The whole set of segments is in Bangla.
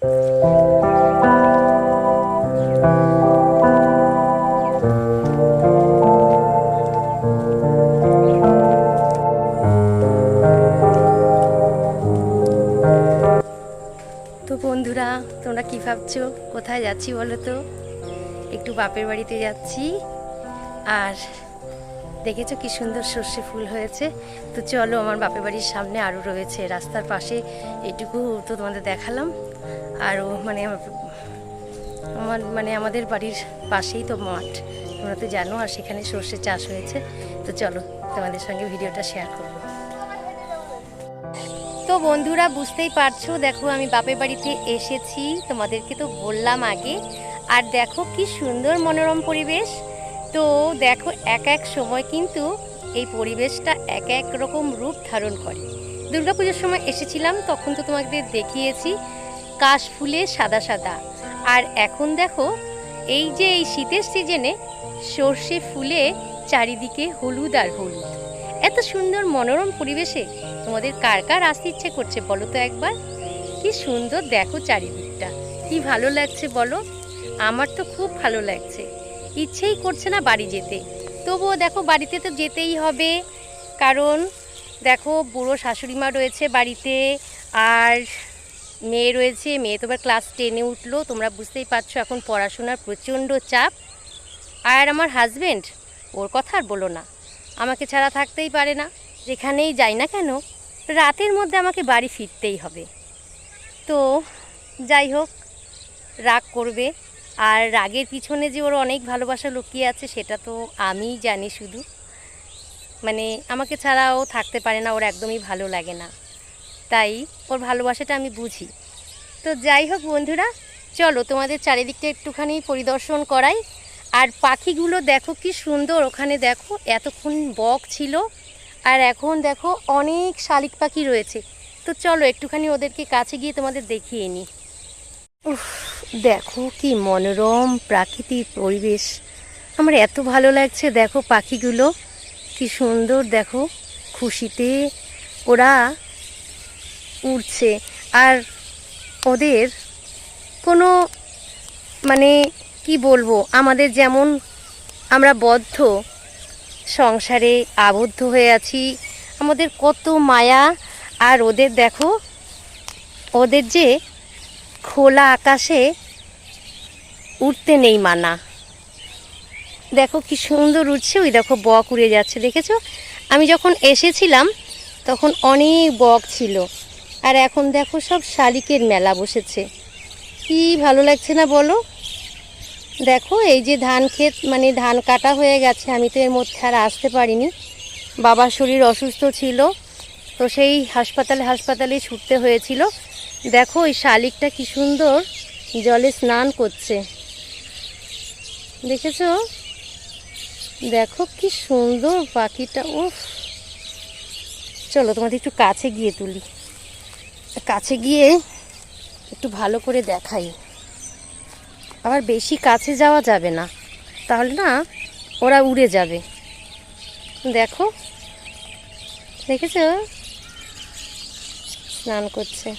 তো বন্ধুরা, তোমরা কি ভাবছো কোথায় যাচ্ছি বলো তো? একটু বাপের বাড়িতে যাচ্ছি। আর দেখেছো কি সুন্দর সর্ষে ফুল হয়েছে। তো চলো, আমার বাপের বাড়ির সামনে আরও রয়েছে, রাস্তার পাশে এটুকু তো তোমাদের দেখালাম। আরও আমাদের বাড়ির পাশেই তো মাঠ, তোমরা তো জানো। আর সেখানে সর্ষে চাষ হয়েছে। তো চলো তোমাদের সঙ্গে ভিডিওটা শেয়ার করবো। তো বন্ধুরা, বুঝতেই পারছো, দেখো আমি বাপের বাড়িতে এসেছি, তোমাদেরকে তো বললাম আগে। আর দেখো কি সুন্দর মনোরম পরিবেশ। তো দেখো, এক এক সময় কিন্তু এই পরিবেশটা এক এক রকম রূপ ধারণ করে। দুর্গাপুজোর সময় এসেছিলাম, তখন তো তোমাদের দেখিয়েছি কাশ ফুলে সাদা সাদা। আর এখন দেখো, এই যে এই শীতের সিজনে সর্ষে ফুলে চারিদিকে হলুদ আর হলুদ। এত সুন্দর মনোরম পরিবেশে তোমাদের কার কার আসতে ইচ্ছে করছে বলো তো একবার? কি সুন্দর দেখো চারিদিকটা, কি ভালো লাগছে বলো। আমার তো খুব ভালো লাগছে, ইচ্ছেই করছে না বাড়ি যেতে। তবুও দেখো, বাড়িতে তো যেতেই হবে, কারণ দেখো বুড়ো শাশুড়ি মা রয়েছে বাড়িতে, আর মেয়ে রয়েছে। মেয়ে তো এবার ক্লাস 10-এ উঠলো, তোমরা বুঝতেই পারছো এখন পড়াশোনার প্রচণ্ড চাপ। আর আমার হাজব্যান্ড, ওর কথা আর বলো না, আমাকে ছাড়া থাকতেই পারে না। যেখানেই যাই না কেন, রাতের মধ্যে আমাকে বাড়ি ফিরতেই হবে। তো যাই হোক, রাগ করবে। আর রাগের পিছনে যে ওর অনেক ভালোবাসা লুকিয়ে আছে সেটা তো আমিই জানি শুধু। আমাকে ছাড়াও থাকতে পারে না, ওর একদমই ভালো লাগে না, তাই ওর ভালোবাসাটা আমি বুঝি। তো যাই হোক বন্ধুরা, চলো তোমাদের চারিদিকটা একটুখানি পরিদর্শন করাই। আর পাখিগুলো দেখো কি সুন্দর, ওখানে দেখো এতক্ষণ বক ছিল, আর এখন দেখো অনেক শালিক পাখি রয়েছে। তো চলো একটুখানি ওদেরকে কাছে গিয়ে তোমাদের দেখিয়ে নিই। উফ, দেখো কি মনোরম প্রাকৃতিক পরিবেশ, আমার এত ভালো লাগছে। দেখো পাখিগুলো কি সুন্দর, দেখো খুশিতে ওরা উড়ছে। আর ওদের কোনো কি বলবো, আমাদের যেমন আমরা বদ্ধ সংসারে আবদ্ধ হয়ে আছি, আমাদের কত মায়া। আর ওদের দেখো, ওদের যে খোলা আকাশে উঠতে নেই মানা। দেখো কি সুন্দর উঠছে, ওই দেখো বক উড়ে যাচ্ছে, দেখেছো? আমি যখন এসেছিলাম তখন অনেক বক ছিল, আর এখন দেখো সব শালিকের মেলা বসেছে। কি ভালো লাগছে না বলো? দেখো এই যে ধান ক্ষেত, ধান কাটা হয়ে গেছে, আমি তো এর মধ্যে আর আসতে পারিনি, বাবার শরীর অসুস্থ ছিল, তো সেই হাসপাতালে ছুটতে হয়েছিল। দেখো ওই শালিকটা কি সুন্দর জলে স্নান করছে, দেখেছো? দেখো কি সুন্দর পাখিটা। উফ, চলো তোমাদের একটু কাছে গিয়ে তুলি, কাছে গিয়ে একটু ভালো করে দেখাই। আবার বেশি কাছে যাওয়া যাবে না, তাহলে না ওরা উড়ে যাবে। দেখো, দেখেছো স্নান করছে।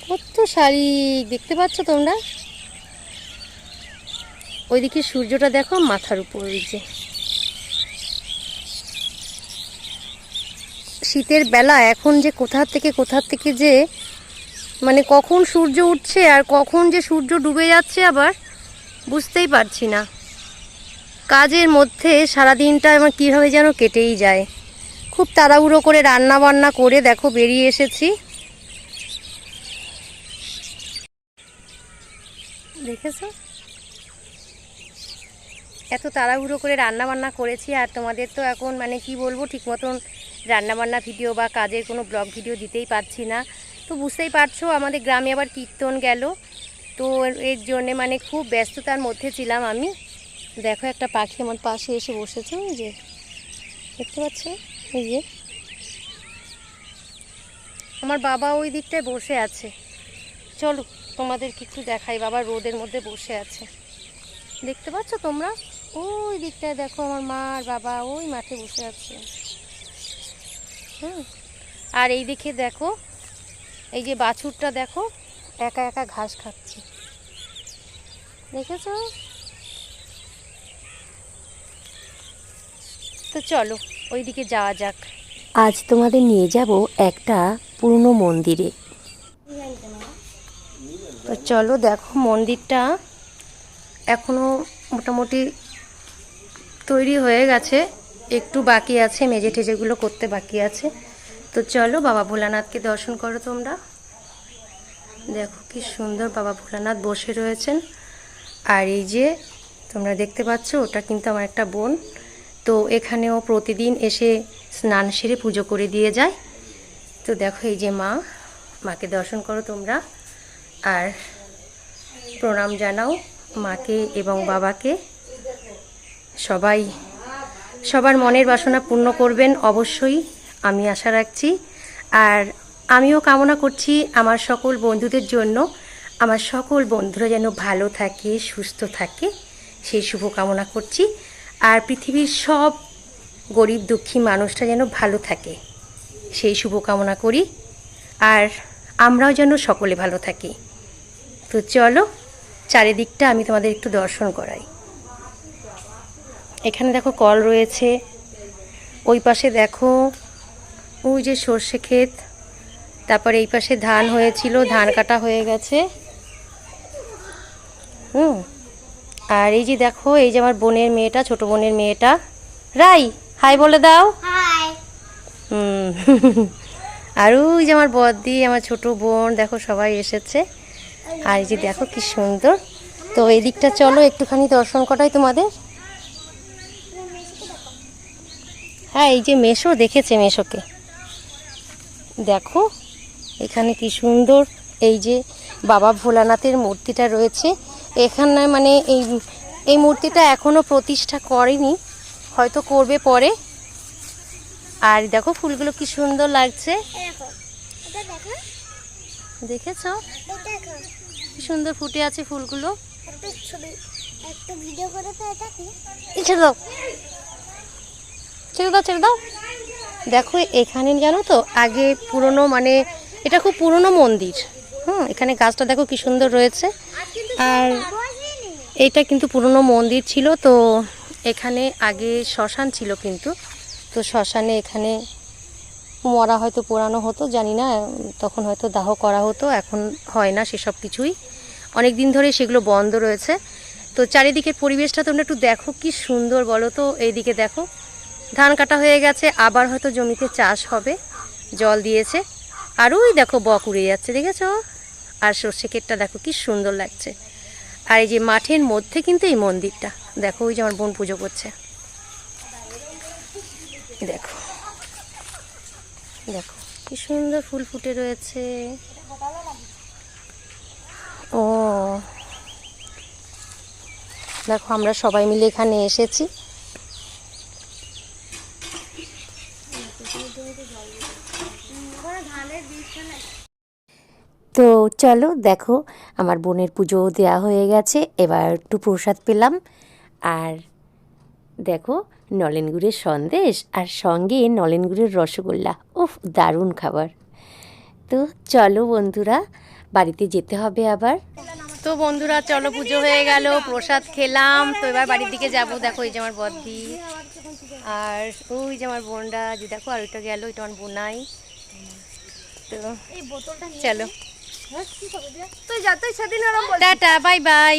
কত শালিক দেখতে পাচ্ছ তোমরা? ওইদিকে সূর্যটা দেখো মাথার উপর, ওই যে শীতের বেলা এখন যে কোথা থেকে যে কখন সূর্য উঠছে আর কখন যে সূর্য ডুবে যাচ্ছে আবার বুঝতেই পারছি না। কাজের মধ্যে সারাদিনটা আমার কীভাবে যেন কেটেই যায়। খুব তাড়াহুড়ো করে রান্না বান্না করে দেখো বেরিয়ে এসেছি, দেখেছো? এত তাড়াহুড়ো করে রান্না বান্না করেছি, আর তোমাদের তো এখন কি বলবো, ঠিক মতন রান্নাবান্না ভিডিও বা কাজের কোনো ব্লগ ভিডিও দিতেই পারছি না। তো বুঝতেই পারছো, আমাদের গ্রামে আবার কীর্তন গেল, তো এর জন্যে খুব ব্যস্ততার মধ্যে ছিলাম আমি। দেখো একটা পাখি আমার পাশে এসে বসেছে, ওই যে দেখতে পাচ্ছ, এই যে আমার বাবা ওই দিকটায় বসে আছে। চলো তোমাদেরকে একটু দেখাই, বাবা রোদের মধ্যে বসে আছে। দেখতে পাচ্ছ তোমরা? ওই দিকটায় দেখো আমার মা আর বাবা ওই মাঠে বসে আছে। আর এই দিকে দেখো এই যে বাছুরটা দেখো একা একা ঘাস খাচ্ছে, দেখেছো? তো চলো ওইদিকে যাওয়া যাক। আজ তোমাদের নিয়ে যাব একটা পুরনো মন্দিরে। তো চলো দেখো মন্দিরটা এখনো মোটামুটি তৈরি হয়ে গেছে, একটু বাকি আছে, মেঝে টেজেগুলো করতে বাকি আছে। তো চলো বাবা ভোলানাথকে দর্শন করো তোমরা। দেখো কি সুন্দর বাবা ভোলানাথ বসে রয়েছেন। আর এই যে তোমরা দেখতে পাচ্ছ ওটা কিন্তু আমার একটা বোন। তো এখানেও প্রতিদিন এসে স্নান সেরে পুজো করে দিয়ে যায়। তো দেখো এই যে মাকে দর্শন করো তোমরা আর প্রণাম জানাও মাকে এবং বাবাকে। সবাই সবার মনের বাসনা পূর্ণ করবেন অবশ্যই, আমি আশা রাখছি। আর আমিও কামনা করছি আমার সকল বন্ধুদের জন্য, আমার সকল বন্ধুরা যেন ভালো থাকে, সুস্থ থাকে, সেই শুভ কামনা করছি। আর পৃথিবীর সব গরিব দুঃখী মানুষটা যেন ভালো থাকে, সেই শুভ কামনা করি। আর আমরাও যেন সকলে ভালো থাকি। তো চলো চারিদিকটা আমি তোমাদের একটু দর্শন করাই। এখানে দেখো কল রয়েছে, ওই পাশে দেখো ওই যে সর্ষে ক্ষেত, তারপরে এই পাশে ধান হয়েছিল, ধান কাটা হয়ে গেছে। আর এই যে দেখো এই যে আমার বোনের মেয়েটা, ছোট বোনের মেয়েটা, রাই হাই বলে দাও। আর ওই যে আমার বদ্দি, আমার ছোট বোন, দেখো সবাই এসেছে। আর এই যে দেখো কি সুন্দর। তো এই দিকটা চলো একটুখানি দর্শন করাই তোমাদের। হ্যাঁ এই যে মেশো দেখেছে, মেশোকে দেখো এখানে কি সুন্দর। এই যে বাবা ভোলানাথের মূর্তিটা রয়েছে এখানে, মানে এই মূর্তিটা এখনো প্রতিষ্ঠা করেনি, হয়তো করবে পরে। আর দেখো ফুলগুলো কি সুন্দর লাগছে, দেখেছ কি সুন্দর ফুটে আছে ফুলগুলো। ছেড়ে দাও ছেড়ে দাও ছেড়ে দাও। দেখো এখানে জানো তো আগে পুরনো, মানে এটা খুব পুরনো মন্দির। এখানে গাছটা দেখো কি সুন্দর রয়েছে। আর এটা কিন্তু পুরনো মন্দির ছিল। তো এখানে আগে শ্মশান ছিল কিন্তু, তো শ্মশানে এখানে মরা হয়তো পোড়ানো হতো, জানি না, তখন হয়তো দাহ করা হতো, এখন হয় না সেসব কিছুই, অনেক দিন ধরে সেগুলো বন্ধ রয়েছে। তো চারিদিকের পরিবেশটা তোমরা একটু দেখো কি সুন্দর বলো তো। এইদিকে দেখো ধান কাটা হয়ে গেছে, আবার হয়তো জমিতে চাষ হবে, জল দিয়েছে। আর ওই দেখো বক উড়ে যাচ্ছে, দেখেছো? আর সর্ষে ক্ষেতটা দেখো কি সুন্দর লাগছে। আর এই যে মাঠের মধ্যে কিন্তু এই মন্দিরটা, দেখো ওই যে আমার বোন পুজো করছে, দেখো দেখো কি সুন্দর ফুল ফুটে রয়েছে। ও দেখো আমরা সবাই মিলে এখানে এসেছি। তো চলো দেখো আমার বোনের পুজো দেওয়া হয়ে গেছে, এবার একটু প্রসাদ পেলাম। আর দেখো নলেন গুড়ের সন্দেশ আর সঙ্গে নলেন গুড়ের রসগোল্লা, উফ দারুণ খাবার। তো চলো বন্ধুরা বাড়িতে যেতে হবে আবার। তো বন্ধুরা চলো পুজো হয়ে গেল, প্রসাদ খেলাম, তো এবার বাড়ির দিকে যাবো। দেখো এই যে আমার বদ্দি আর ওই যে আমার বোনরা, যে দেখো আর ওইটা গেল, ওইটা আমার বোনাই। তো চলো টাটা বাই বাই।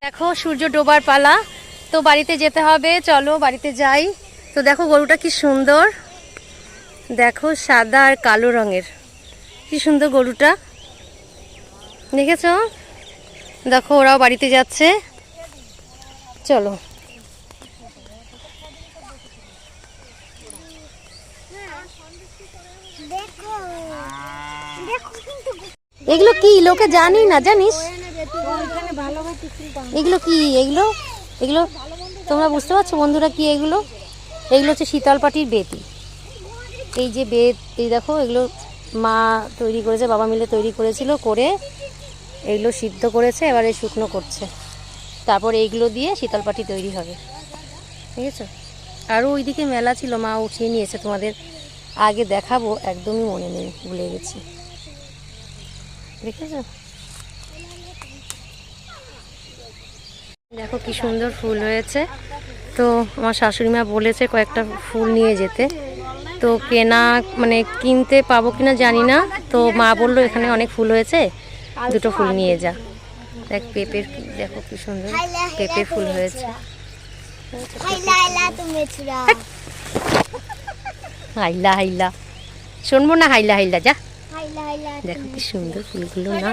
দেখো সূর্য ডোবার পালা, তো বাড়িতে যেতে হবে, চলো বাড়িতে যাই। তো দেখো গরুটা কি সুন্দর, দেখো সাদা আর কালো রঙের, কি সুন্দর গরুটা, দেখেছ? দেখো ওরাও বাড়িতে যাচ্ছে, চলো। এগুলো কি লোকে জানি না, জানিস এগুলো কি? এগুলো এগুলো তোমরা বুঝতে পারছো বন্ধুরা কি এগুলো? এগুলো হচ্ছে শীতলপাটির বেতি। এই যে বেত, এই দেখো এগুলো মা তৈরি করেছে, বাবা মিলে তৈরি করেছিল, করে এইগুলো সিদ্ধ করেছে, এবার এই শুকনো করছে, তারপর এইগুলো দিয়ে শীতলপাটি তৈরি হবে। ঠিক আছে। আরও ওইদিকে মেলা ছিল, মা উঠিয়ে নিয়েছে, তোমাদের আগে দেখাবো, একদমই মনে নেই, ভুলে গেছি। দেখেছো, দেখো কি সুন্দর ফুল হয়েছে। তো আমার শাশুড়ি মা বলেছে কয়েকটা ফুল নিয়ে যেতে, তো কেনা মানে কিনতে পাবো কিনা জানি না। তো মা বললো এখানে অনেক ফুল হয়েছে, দুটো ফুল নিয়ে যা। দেখ পেঁপের, দেখো কি সুন্দর পেঁপে ফুল হয়েছে। হাইলা হাইলা শুনবো না, হাইলা হাইলা যা। দেখো কি সুন্দর ফুলগুলো না,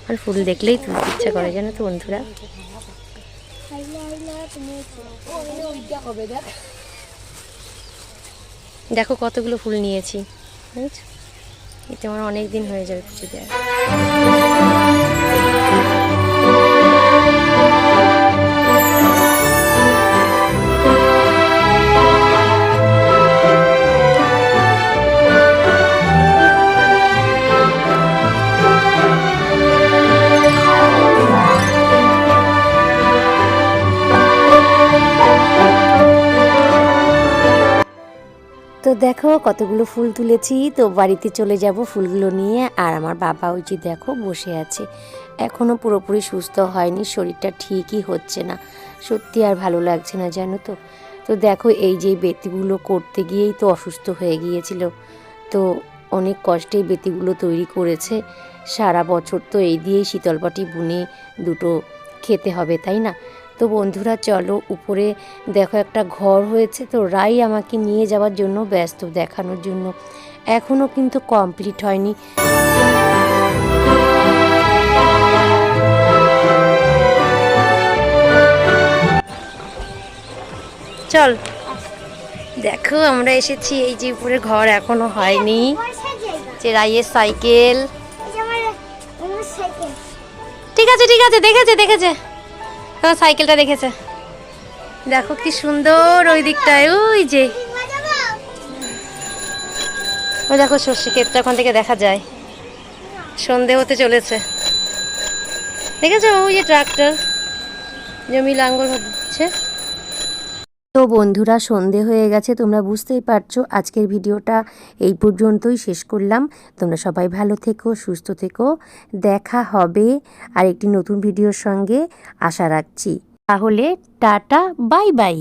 আর ফুল দেখলেই তুলতে ইচ্ছা করে, জানো তো বন্ধুরা। দেখো কতগুলো ফুল নিয়েছি, বুঝছো? এটা আমার অনেক দিন হয়ে যাবে পুজো দেওয়া। তো দেখো কতগুলো ফুল তুলেছি, তো বাড়িতে চলে যাব ফুলগুলো নিয়ে। আর আমার বাবা ওই যে দেখো বসে আছে, এখনও পুরোপুরি সুস্থ হয়নি, শরীরটা ঠিকই হচ্ছে না, সত্যি আর ভালো লাগছে না, জানো তো। তো দেখো এই যে বেতিগুলো করতে গিয়েই তো অসুস্থ হয়ে গিয়েছিল, তো অনেক কষ্টেই বেতিগুলো তৈরি করেছে। সারা বছর তো এই দিয়েই শীতলপাটি বুনে দুটো খেতে হবে, তাই না? তো বন্ধুরা চলো, উপরে দেখো একটা ঘর হয়েছে, তো রাই আমাকে নিয়ে যাওয়ার জন্য ব্যস্ত, দেখানোর জন্য। এখনও কিন্তু কমপ্লিট হয়নি। চল, দেখো আমরা এসেছি, এই যে উপরে ঘর এখনো হয়নি, যে রাইয়ের সাইকেল। ঠিক আছে ঠিক আছে, দেখেছে দেখেছে, তোমার সাইকেলটা দেখেছে। দেখো কি সুন্দর ওই দিকটায়, ওই যে ওই দেখো সর্ষে ক্ষেতটা ওখান থেকে দেখা যায়, সন্ধে হতে চলেছে। দেখেছো ওই যে ট্রাক্টর জমি লাঙ্গল হচ্ছে। তো বন্ধুরা সন্ধে হয়ে গেছে, তোমরা বুঝতেই পারছো। আজকের ভিডিওটা এই পর্যন্তই শেষ করলাম। তোমরা সবাই ভালো থেকো, সুস্থ থেকো, দেখা হবে আর একটি নতুন ভিডিওর সঙ্গে, আশা রাখছি। তাহলে টাটা, বাই বাই।